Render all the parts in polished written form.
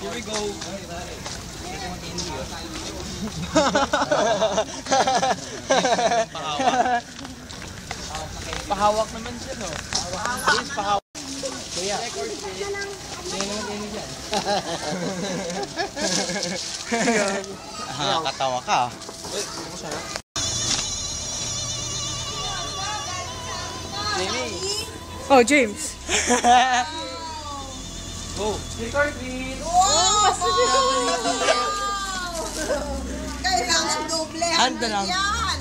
Here we go. Pahawak naman siya, no? Yes, pahawak. Kuya. Tingnan naman din dyan. Katawa ka. Jamie. Oh, James. Go. Record me. Kailangan doble. Handa lang. Yan.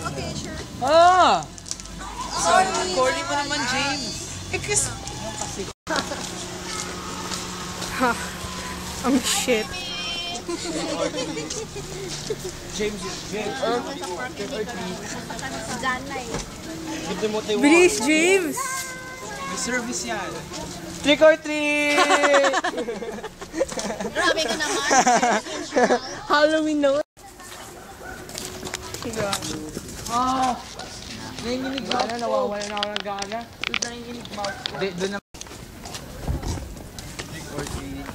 Okay, sure. Ah! Sorry. Corny mo naman, James. Ha. Ang shit. James. Bilis, James. May service yan. Trick or treat! Grabe ka naman. Halloween na. Ah! Nanginginig mouth ko. Nawawala na ako ng gana. Doon nanginginig mouth ko. Doon na. Trick or treat.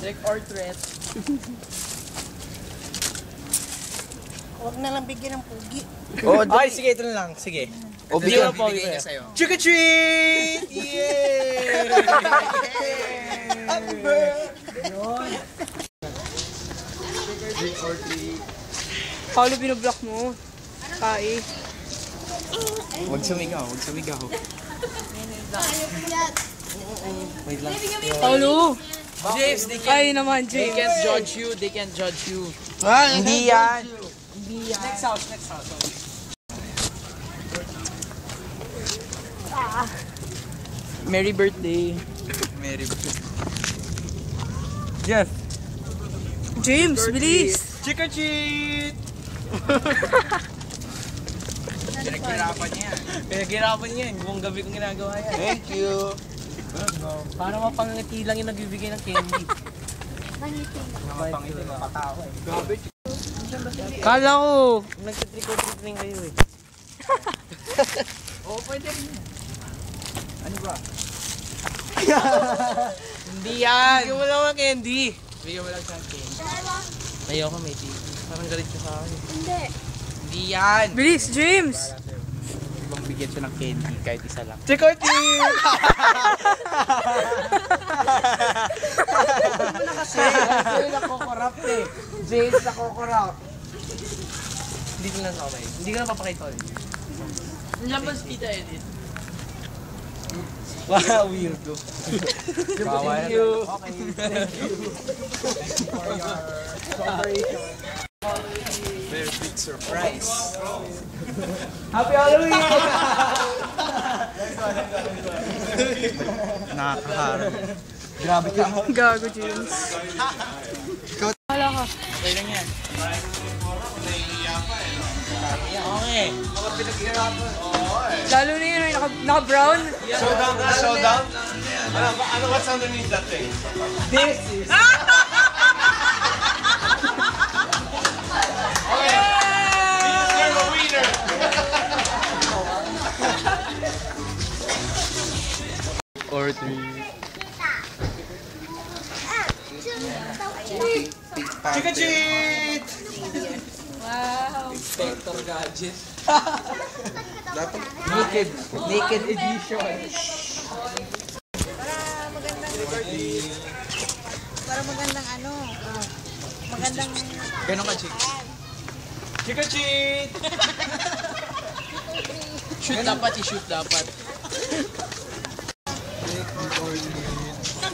Trick or treat. Huwag na lang bigyan ng pugi. Oh, ay, sige, ito na lang. Sige. O, bigyan po, bibigay bigyan. niya sa'yo. Trick or treat! Yay! Happy birthday! Trick or treat. Paolo, binoblock mo. Kai. Huwag sumigaw, huwag sumigaw. Wait lang. Paolo. James, Ay naman, they James. can't judge you. They can't judge you. Hindi yan. Next house, next house. Merry birthday. Merry birthday. Jeff. James, bilis. Trick or treat! Pinaghirapan niya yan. Pinaghirapan niya yan. Buong gabi kong ginagawa yan. Thank you. Para mapangiti lang yung nagbibigay ng candy. Mapangiti, mapatawa eh. Kala ko, nagtitrick or treat rin kayo eh. Oo, pwede rin. Ano ba? Hindi yan. Bigyan mo lang ng candy. Bigyan mo lang ng candy. Ayoko may TV. Parang galit siya sa akin. Hindi. Hindi yan. Bilis, James. Ibang bigyan siya ng candy kahit isa lang. Trick or treat! Kasi nakokorrupt eh. James nakokorrupt. Hindi ko lang okay. Hindi ko lang papakita ulit. Nandiyan ba si Tita Edith? Wow, weirdo. Thank you. Okay. Thank you. Thank you for your cooperation. Very big surprise. Happy Halloween! Nakakaharap. Grabe ka. Gago, James. Wala ka. Okay lang yan. Okay. Lalo na yun, naka-brown. Showdown? Ano, what's underneath that thing? This is... You're the winner! Or three. Trick or treat! Wow. Inspector Gadget. Dapat Naked edition. Para magandang ano. Magandang... Ganon ka, Chick? trick or treat! Shoot dapat, i-shoot dapat.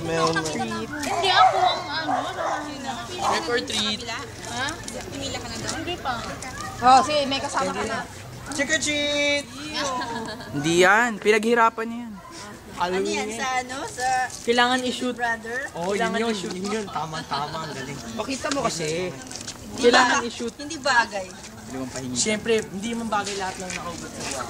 Hindi ako ang ano. Trick or treat. Ha? Pumila ka na daw? Hindi pa. Oh, sige, may kasama ka na. Trick or treat! Hindi yan. Pinaghirapan niya yan. Ano yan sa ano? Sa Kailangan i-shoot. brother? Oh, yun yun. Tama, ang galing. Pakita mo kasi. Kailangan i-shoot. Hindi bagay. Hindi mong pahingi. Siyempre, hindi man bagay lahat ng nakaugat sa